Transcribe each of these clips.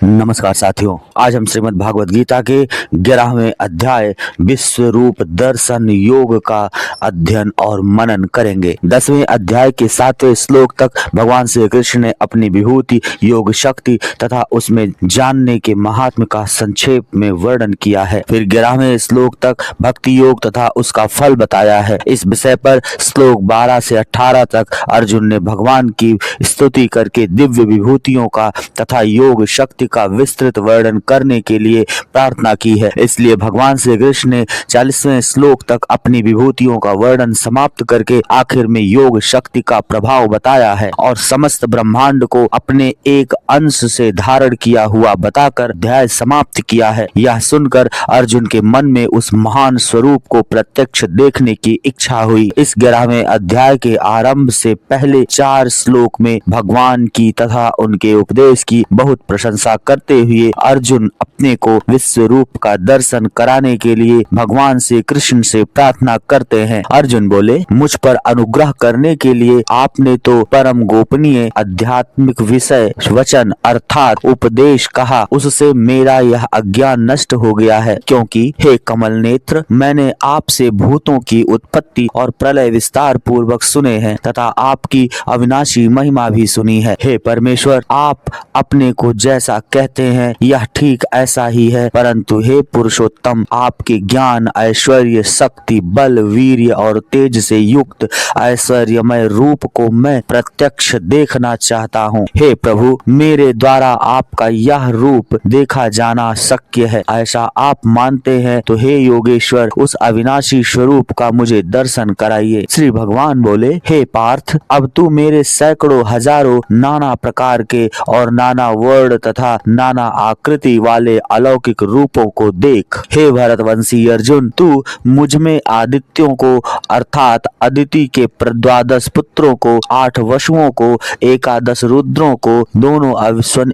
नमस्कार साथियों, आज हम श्रीमद् भागवत गीता के 11वें अध्याय विश्व रूप दर्शन योग का अध्ययन और मनन करेंगे। 10वें अध्याय के 7वें श्लोक तक भगवान श्री कृष्ण ने अपनी विभूति, योग शक्ति तथा उसमें जानने के महात्म्य का संक्षेप में वर्णन किया है। फिर 11वें श्लोक तक भक्ति योग तथा उसका फल बताया है। इस विषय पर श्लोक 12 से 18 तक अर्जुन ने भगवान की स्तुति करके दिव्य विभूतियों का तथा योग शक्ति का विस्तृत वर्णन करने के लिए प्रार्थना की है। इसलिए भगवान श्री कृष्ण ने 40वें श्लोक तक अपनी विभूतियों का वर्णन समाप्त करके आखिर में योग शक्ति का प्रभाव बताया है और समस्त ब्रह्मांड को अपने एक अंश से धारण किया हुआ बताकर अध्याय समाप्त किया है। यह सुनकर अर्जुन के मन में उस महान स्वरूप को प्रत्यक्ष देखने की इच्छा हुई। इस 11वें अध्याय के आरंभ से पहले 4 श्लोक में भगवान की तथा उनके उपदेश की बहुत प्रशंसा करते हुए अर्जुन अपने को विश्व रूप का दर्शन कराने के लिए भगवान श्री कृष्ण से प्रार्थना करते हैं। अर्जुन बोले, मुझ पर अनुग्रह करने के लिए आपने तो परम गोपनीय आध्यात्मिक विषय वचन अर्थात उपदेश कहा, उससे मेरा यह अज्ञान नष्ट हो गया है। क्योंकि हे कमल नेत्र, मैंने आपसे भूतों की उत्पत्ति और प्रलय विस्तार पूर्वक सुने हैं तथा आपकी अविनाशी महिमा भी सुनी है। हे परमेश्वर, आप अपने को जैसा कहते हैं यह ठीक ऐसा ही है, परंतु हे पुरुषोत्तम, आपके ज्ञान, ऐश्वर्य, शक्ति, बल, वीर्य और तेज से युक्त ऐश्वर्यमय रूप को मैं प्रत्यक्ष देखना चाहता हूँ। हे प्रभु, मेरे द्वारा आपका यह रूप देखा जाना शक्य है, ऐसा आप मानते हैं तो हे योगेश्वर, उस अविनाशी स्वरूप का मुझे दर्शन कराइए। श्री भगवान बोले, हे पार्थ, अब तू मेरे सैकड़ों हजारों नाना प्रकार के और नाना वर्ण तथा नाना आकृति वाले अलौकिक रूपों को देख। हे भरतवंशी अर्जुन, तू मुझ में आदित्यों को अर्थात अदिति के 12 पुत्रों को, 8 वसुओं को, 11 रुद्रों को, दोनों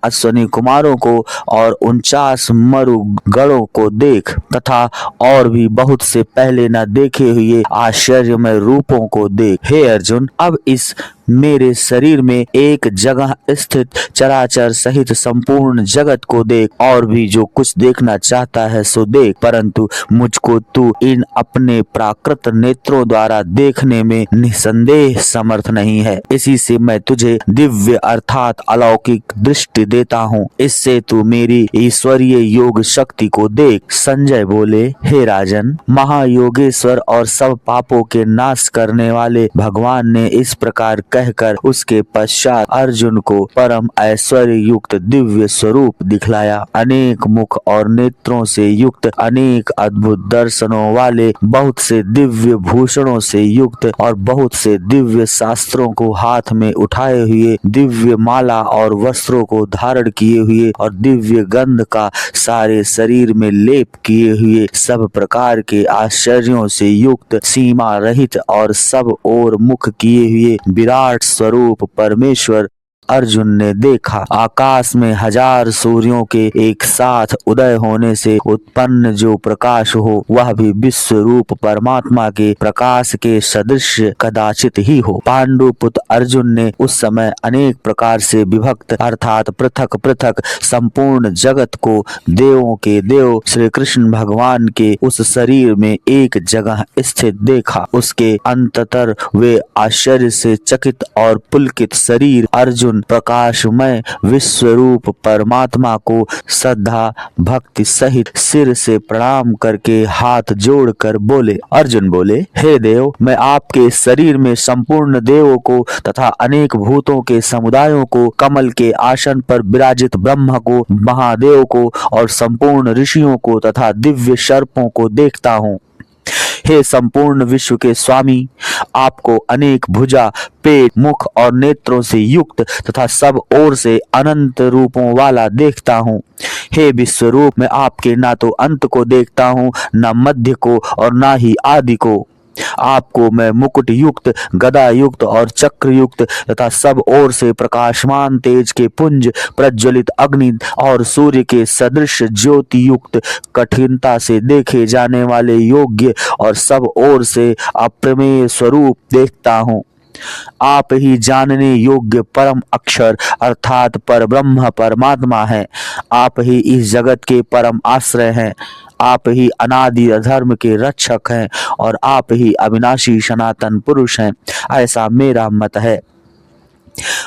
अश्वनी कुमारों को और 49 मरुगणों को देख तथा और भी बहुत से पहले न देखे हुए आश्चर्यमय रूपों को देख। हे अर्जुन, अब इस मेरे शरीर में एक जगह स्थित चराचर सहित संपूर्ण जगत को देख, और भी जो कुछ देखना चाहता है सो देख, परंतु मुझको तू इन अपने प्राकृत नेत्रों द्वारा देखने में निसंदेह समर्थ नहीं है। इसी से मैं तुझे दिव्य अर्थात अलौकिक दृष्टि देता हूँ, इससे तू मेरी ईश्वरीय योग शक्ति को देख। संजय बोले, हे राजन, महायोगेश्वर और सब पापों के नाश करने वाले भगवान ने इस प्रकार कहकर उसके पश्चात अर्जुन को परम ऐश्वर्य युक्त दिव्य स्वरूप दिखलाया। अनेक मुख और नेत्रों से युक्त, अनेक अद्भुत दर्शनों वाले, बहुत से दिव्य भूषणों से युक्त और बहुत से दिव्य शास्त्रों को हाथ में उठाए हुए, दिव्य माला और वस्त्रों को धारण किए हुए और दिव्य गंध का सारे शरीर में लेप किए हुए, सब प्रकार के आश्चर्यों से युक्त, सीमा रहित और सब ओर मुख किए हुए विराट स्वरूप परमेश्वर अर्जुन ने देखा। आकाश में 1000 सूर्यों के एक साथ उदय होने से उत्पन्न जो प्रकाश हो, वह भी विश्व रूप परमात्मा के प्रकाश के सदृश कदाचित ही हो। पांडु पुत्र अर्जुन ने उस समय अनेक प्रकार से विभक्त अर्थात पृथक पृथक संपूर्ण जगत को देवों के देव श्री कृष्ण भगवान के उस शरीर में एक जगह स्थित देखा। उसके अंततर वे आश्चर्य से चकित और पुलकित शरीर अर्जुन प्रकाशमय विश्वरूप परमात्मा को श्रद्धा भक्ति सहित सिर से प्रणाम करके हाथ जोड़कर बोले। अर्जुन बोले, हे देव, मैं आपके शरीर में संपूर्ण देवों को तथा अनेक भूतों के समुदायों को, कमल के आसन पर विराजित ब्रह्म को, महादेव को और संपूर्ण ऋषियों को तथा दिव्य सर्पों को देखता हूँ। हे संपूर्ण विश्व के स्वामी, आपको अनेक भुजा, पेट, मुख और नेत्रों से युक्त तथा सब ओर से अनंत रूपों वाला देखता हूँ। हे विश्वरूप, मैं आपके ना तो अंत को देखता हूँ, न मध्य को और ना ही आदि को। आपको मैं मुकुट युक्त, गदा युक्त और चक्र युक्त तथा सब ओर से प्रकाशमान तेज के पुंज, प्रज्वलित अग्नि और सूर्य के सदृश ज्योति युक्त, कठिनता से देखे जाने वाले योग्य और सब ओर से अप्रमेय स्वरूप देखता हूँ। आप ही जानने योग्य परम अक्षर अर्थात परब्रह्म परमात्मा हैं। आप ही इस जगत के परम आश्रय हैं। आप ही अनादि अधर्म के रक्षक हैं और आप ही अविनाशी सनातन पुरुष हैं, ऐसा मेरा मत है।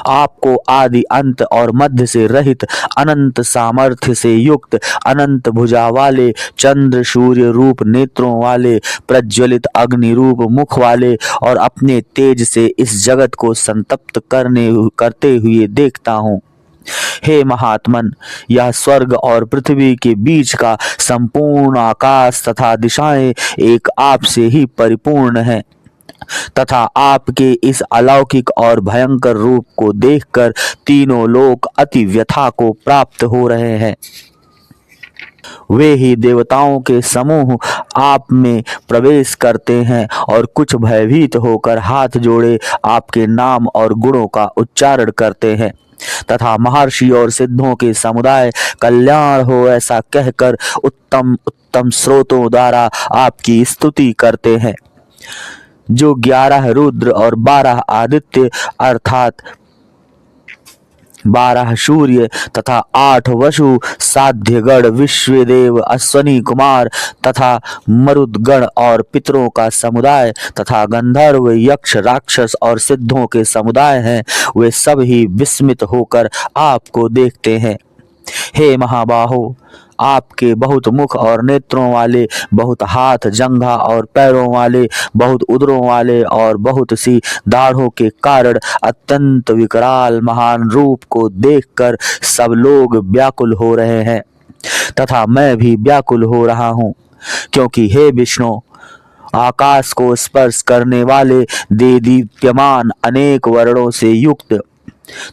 आपको आदि अंत और मध्य से रहित, अनंत सामर्थ्य से युक्त, अनंत भुजा वाले, चंद्र सूर्य रूप नेत्रों वाले, प्रज्वलित अग्नि रूप मुख वाले और अपने तेज से इस जगत को संतप्त करते हुए देखता हूँ। हे महात्मन, यह स्वर्ग और पृथ्वी के बीच का संपूर्ण आकाश तथा दिशाएं एक आप से ही परिपूर्ण है तथा आपके इस अलौकिक और भयंकर रूप को देखकर तीनों लोक अति व्यथा को प्राप्त हो रहे हैं। वे ही देवताओं के समूह आप में प्रवेश करते हैं और कुछ भयभीत होकर हाथ जोड़े आपके नाम और गुणों का उच्चारण करते हैं तथा महर्षि और सिद्धों के समुदाय कल्याण हो ऐसा कहकर उत्तम उत्तम स्रोतों द्वारा आपकी स्तुति करते हैं। जो 11 रुद्र और 12 आदित्य अर्थात 12 सूर्य तथा 8 वसु, साध्यगण, विश्वदेव, अश्वनी कुमार तथा मरुदगण और पितरों का समुदाय तथा गंधर्व, यक्ष, राक्षस और सिद्धों के समुदाय हैं, वे सब ही विस्मित होकर आपको देखते हैं। हे महाबाहो, आपके बहुत मुख और नेत्रों वाले, बहुत हाथ, जंघा और पैरों वाले, बहुत उदरों वाले और बहुत सी दाढ़ों के कारण अत्यंत विकराल महान रूप को देखकर सब लोग व्याकुल हो रहे हैं तथा मैं भी व्याकुल हो रहा हूँ, क्योंकि हे विष्णु, आकाश को स्पर्श करने वाले देदीप्यमान अनेक वर्णों से युक्त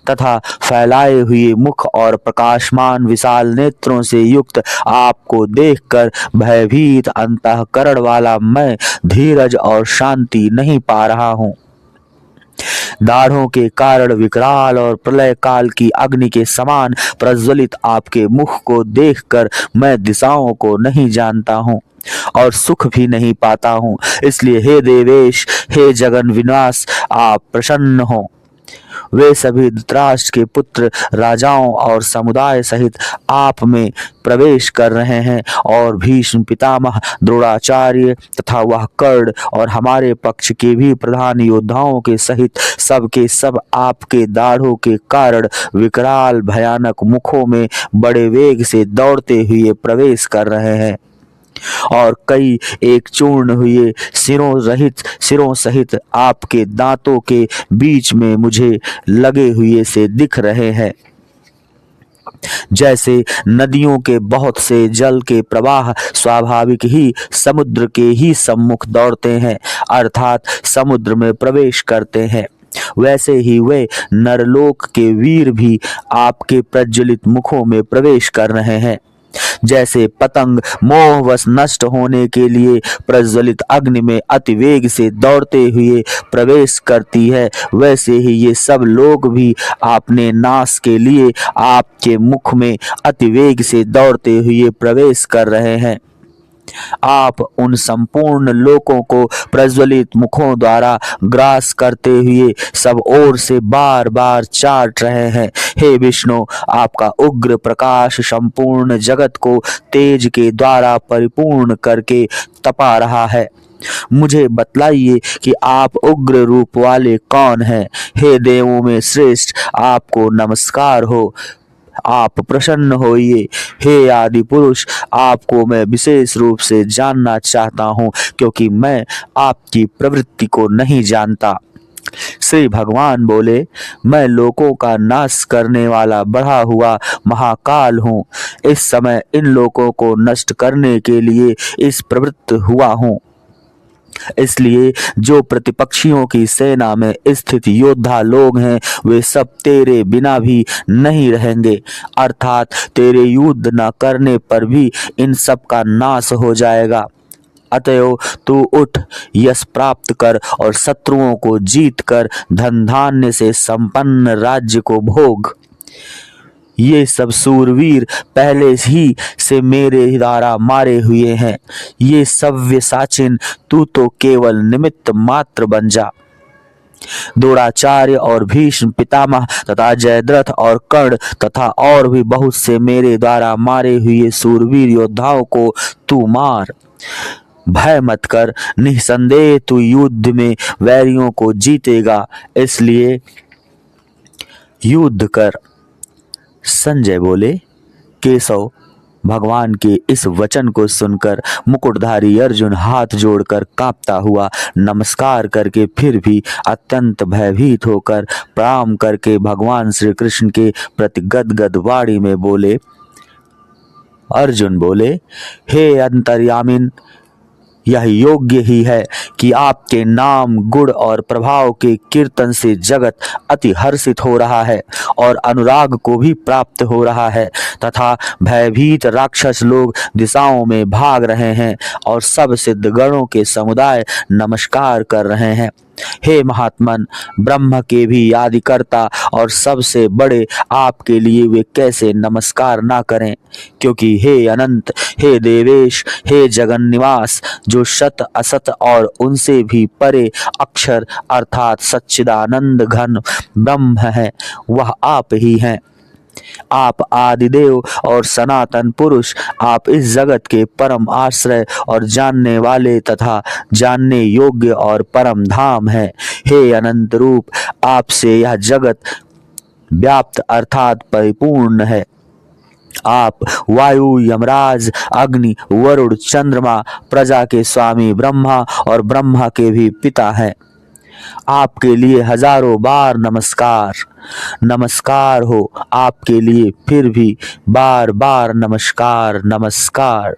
तथा फैलाए हुए मुख और प्रकाशमान विशाल नेत्रों से युक्त आपको देखकर भयभीत अंतःकरण वाला मैं धीरज और शांति नहीं पा रहा हूँ। दाढ़ों के कारण विकराल और प्रलय काल की अग्नि के समान प्रज्वलित आपके मुख को देखकर मैं दिशाओं को नहीं जानता हूँ और सुख भी नहीं पाता हूँ। इसलिए हे देवेश, हे जगन विनाश, आप प्रसन्न हो। वे सभी धृतराष्ट्र के पुत्र राजाओं और समुदाय सहित आप में प्रवेश कर रहे हैं और भीष्म पितामह, द्रोणाचार्य तथा वह कर्ण और हमारे पक्ष के भी प्रधान योद्धाओं के सहित सबके सब आपके दाढ़ों के कारण विकराल भयानक मुखों में बड़े वेग से दौड़ते हुए प्रवेश कर रहे हैं और कई एक चूर्ण हुए सिरों सहित आपके दांतों के बीच में मुझे लगे हुए से दिख रहे हैं। जैसे नदियों के बहुत से जल के प्रवाह स्वाभाविक ही समुद्र के ही सम्मुख दौड़ते हैं अर्थात समुद्र में प्रवेश करते हैं, वैसे ही वे नरलोक के वीर भी आपके प्रज्वलित मुखों में प्रवेश कर रहे हैं। जैसे पतंग मोहवश नष्ट होने के लिए प्रज्वलित अग्नि में अति वेग से दौड़ते हुए प्रवेश करती है, वैसे ही ये सब लोग भी अपने नाश के लिए आपके मुख में अति वेग से दौड़ते हुए प्रवेश कर रहे हैं। आप उन संपूर्ण लोकों को प्रज्वलित मुखों द्वारा ग्रास करते हुए सब ओर से बार बार चाट रहे हैं। हे विष्णु, आपका उग्र प्रकाश संपूर्ण जगत को तेज के द्वारा परिपूर्ण करके तपा रहा है। मुझे बतलाइए कि आप उग्र रूप वाले कौन हैं? हे देवों में श्रेष्ठ, आपको नमस्कार हो। आप प्रसन्न होइए। हे आदि पुरुष, आपको मैं विशेष रूप से जानना चाहता हूँ, क्योंकि मैं आपकी प्रवृत्ति को नहीं जानता। श्री भगवान बोले, मैं लोकों का नाश करने वाला बढ़ा हुआ महाकाल हूँ। इस समय इन लोकों को नष्ट करने के लिए इस प्रवृत्त हुआ हूँ। इसलिए जो प्रतिपक्षियों की सेना में स्थित योद्धा लोग हैं, वे सब तेरे बिना भी नहीं रहेंगे, अर्थात तेरे युद्ध न करने पर भी इन सब का नाश हो जाएगा। अतएव तू उठ, यश प्राप्त कर और शत्रुओं को जीत कर धन धान्य से संपन्न राज्य को भोग। ये सब सूरवीर पहले ही से मेरे द्वारा मारे हुए हैं। ये सव्य साचिन, तू तो केवल निमित्त मात्र बन जा। द्रोणाचार्य और भीष्म पितामह तथा जयद्रथ और कर्ण तथा और भी बहुत से मेरे द्वारा मारे हुए सूरवीर योद्धाओं को तू मार। भय मत कर, निसंदेह तू युद्ध में वैरियों को जीतेगा, इसलिए युद्ध कर। संजय बोले, केशव, भगवान के इस वचन को सुनकर मुकुटधारी अर्जुन हाथ जोड़कर कांपता हुआ नमस्कार करके फिर भी अत्यंत भयभीत होकर प्रणाम करके भगवान श्री कृष्ण के प्रति गदगद वाणी में बोले। अर्जुन बोले, हे अंतर्यामिन, यह योग्य ही है कि आपके नाम, गुण और प्रभाव के कीर्तन से जगत अति हर्षित हो रहा है और अनुराग को भी प्राप्त हो रहा है तथा भयभीत राक्षस लोग दिशाओं में भाग रहे हैं और सब सिद्धगणों के समुदाय नमस्कार कर रहे हैं। हे महात्मन, ब्रह्म के भी आदिकर्ता और सबसे बड़े आपके लिए वे कैसे नमस्कार ना करें, क्योंकि हे अनंत, हे देवेश, हे जगन निवास, जो सत असत और उनसे भी परे अक्षर अर्थात सच्चिदानंद घन ब्रह्म है, वह आप ही हैं। आप आदिदेव और सनातन पुरुष, आप इस जगत के परम आश्रय और जानने वाले तथा जानने योग्य और परम धाम है। हे अनंत रूप, आपसे यह जगत व्याप्त अर्थात परिपूर्ण है। आप वायु, यमराज, अग्नि, वरुण, चंद्रमा, प्रजा के स्वामी ब्रह्मा और ब्रह्मा के भी पिता हैं। आपके लिए हजारों बार नमस्कार। नमस्कार हो आपके लिए फिर भी बार बार नमस्कार नमस्कार।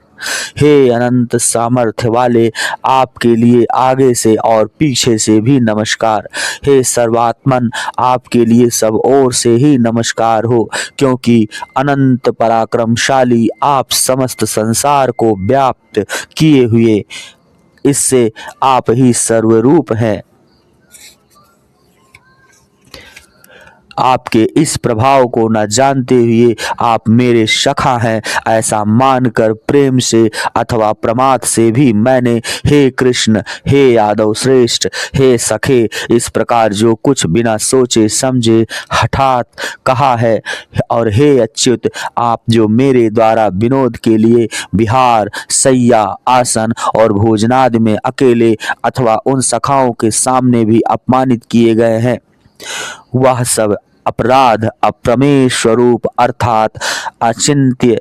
हे अनंत सामर्थ्य वाले, आपके लिए आगे से और पीछे से भी नमस्कार। हे सर्वात्मन, आपके लिए सब ओर से ही नमस्कार हो, क्योंकि अनंत पराक्रमशाली आप समस्त संसार को व्याप्त किए हुए, इससे आप ही सर्वरूप हैं। आपके इस प्रभाव को न जानते हुए आप मेरे सखा हैं ऐसा मानकर प्रेम से अथवा प्रमाद से भी मैंने हे कृष्ण, हे यादव श्रेष्ठ, हे सखे, इस प्रकार जो कुछ बिना सोचे समझे हठात कहा है। और हे अच्युत, आप जो मेरे द्वारा विनोद के लिए विहार, शैया, आसन और भोजनादि में अकेले अथवा उन सखाओं के सामने भी अपमानित किए गए हैं, वह सब अपराध अप्रमेय स्वरूप अर्थात अचिंत्य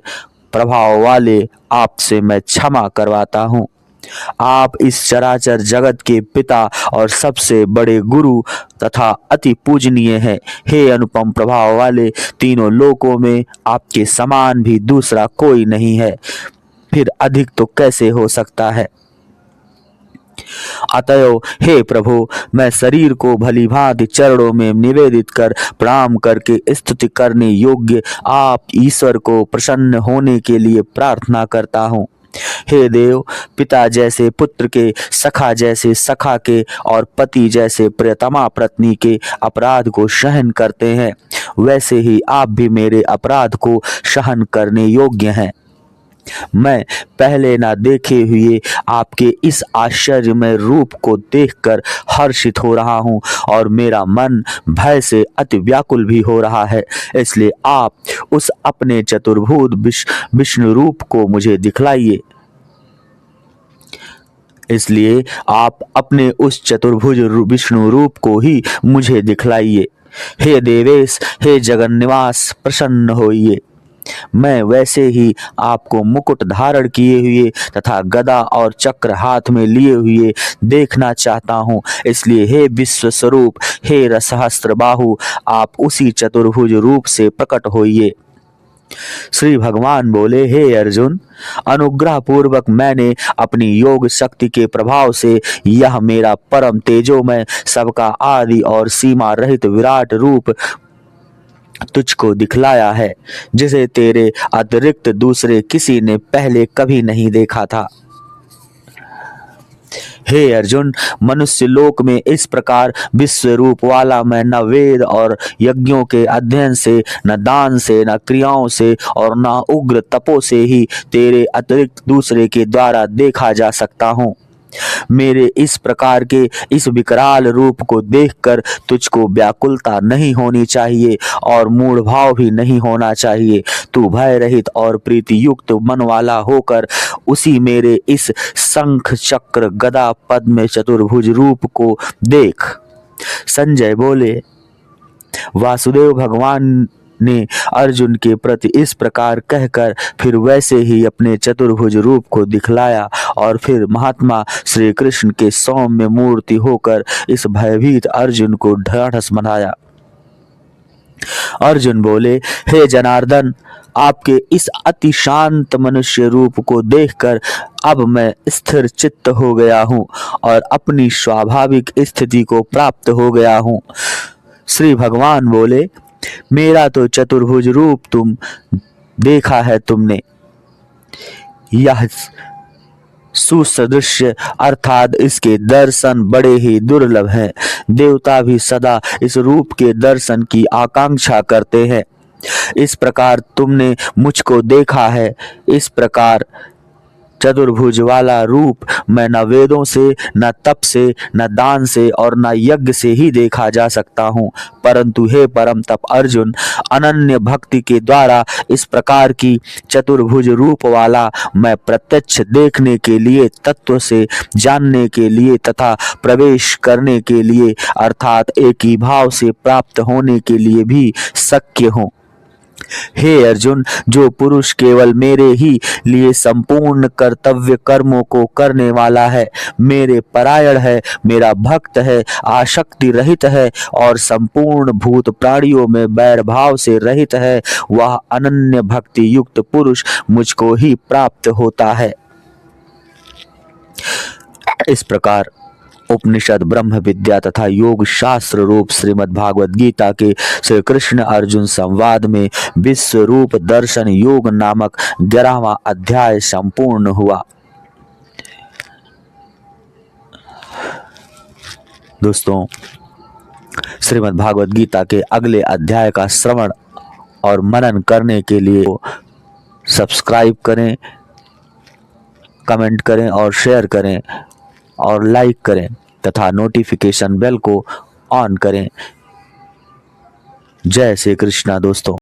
प्रभाव वाले आपसे मैं क्षमा करवाता हूँ। आप इस चराचर जगत के पिता और सबसे बड़े गुरु तथा अति पूजनीय हैं। हे अनुपम प्रभाव वाले, तीनों लोकों में आपके समान भी दूसरा कोई नहीं है, फिर अधिक तो कैसे हो सकता है। अतएव हे प्रभु, मैं शरीर को भली भांति चरणों में निवेदित कर प्रणाम करके स्तुति करने योग्य आप ईश्वर को प्रसन्न होने के लिए प्रार्थना करता हूँ। हे देव, पिता जैसे पुत्र के, सखा जैसे सखा के और पति जैसे प्रियतमा पत्नी के अपराध को सहन करते हैं, वैसे ही आप भी मेरे अपराध को सहन करने योग्य हैं। मैं पहले ना देखे हुए आपके इस आश्चर्यमय रूप को देखकर हर्षित हो रहा हूँ और मेरा मन भय से अति व्याकुल भी हो रहा है। इसलिए आप उस अपने चतुर्भुज विष्णु रूप को मुझे दिखलाइए। इसलिए आप अपने उस चतुर्भुज विष्णु रूप को ही मुझे दिखलाइए। हे देवेश, हे जगन निवास, प्रसन्न होइए। मैं वैसे ही आपको मुकुट धारण किए हुए तथा गदा और चक्र हाथ में लिए हुए देखना चाहता हूँ। इसलिए हे विश्व स्वरूप, हे रसहस्त्र बाहु, आप उसी चतुर्भुज रूप से प्रकट होइए। श्री भगवान बोले, हे अर्जुन, अनुग्रह पूर्वक मैंने अपनी योग शक्ति के प्रभाव से यह मेरा परम तेजोमय, सबका आदि और सीमा रहित विराट रूप तुझको दिखलाया है, जिसे तेरे अतिरिक्त दूसरे किसी ने पहले कभी नहीं देखा था। हे अर्जुन, मनुष्य लोक में इस प्रकार विश्व रूप वाला मैं न वेद और यज्ञों के अध्ययन से, न दान से, न क्रियाओं से और न उग्र तपो से ही तेरे अतिरिक्त दूसरे के द्वारा देखा जा सकता हूँ। मेरे इस प्रकार के इस विकराल रूप को देखकर तुझको व्याकुलता नहीं होनी चाहिए और मूढ़ भाव भी नहीं होना चाहिए। तू भय रहित और प्रीति युक्त मन वाला होकर उसी मेरे इस शंख चक्र गदा पद्म चतुर्भुज रूप को देख। संजय बोले, वासुदेव भगवान ने अर्जुन के प्रति इस प्रकार कहकर फिर वैसे ही अपने चतुर्भुज रूप को दिखलाया और फिर महात्मा श्री कृष्ण के सौम्य मूर्ति होकर इस भयभीत अर्जुन को ढाढ़स बंधाया। अर्जुन बोले, हे जनार्दन, आपके इस अति शांत मनुष्य रूप को देखकर अब मैं स्थिर चित्त हो गया हूँ और अपनी स्वाभाविक स्थिति को प्राप्त हो गया हूँ। श्री भगवान बोले, मेरा तो चतुर्भुज रूप तुम देखा है तुमने, यह सुसदृश्य अर्थात इसके दर्शन बड़े ही दुर्लभ हैं। देवता भी सदा इस रूप के दर्शन की आकांक्षा करते हैं। इस प्रकार तुमने मुझको देखा है, इस प्रकार चतुर्भुज वाला रूप मैं न वेदों से, न तप से, न दान से और न यज्ञ से ही देखा जा सकता हूँ, परंतु हे परम तप अर्जुन, अनन्य भक्ति के द्वारा इस प्रकार की चतुर्भुज रूप वाला मैं प्रत्यक्ष देखने के लिए, तत्व से जानने के लिए तथा प्रवेश करने के लिए अर्थात एक ही भाव से प्राप्त होने के लिए भी शक्य हूँ। हे अर्जुन, जो पुरुष केवल मेरे ही लिए संपूर्ण कर्तव्य कर्मों को करने वाला है, मेरे परायण है, मेरा भक्त है, आसक्ति रहित है और संपूर्ण भूत प्राणियों में बैर भाव से रहित है, वह अनन्य भक्ति युक्त पुरुष मुझको ही प्राप्त होता है। इस प्रकार उपनिषद, ब्रह्म विद्या तथा योग शास्त्र रूप श्रीमद् भागवत गीता के श्री कृष्ण अर्जुन संवाद में विश्व रूप दर्शन योग नामक 11वां अध्याय संपूर्ण हुआ। दोस्तों, श्रीमद् भागवत गीता के अगले अध्याय का श्रवण और मनन करने के लिए सब्सक्राइब करें, कमेंट करें और शेयर करें और लाइक करें तथा नोटिफिकेशन बेल को ऑन करें। जय श्री कृष्णा दोस्तों।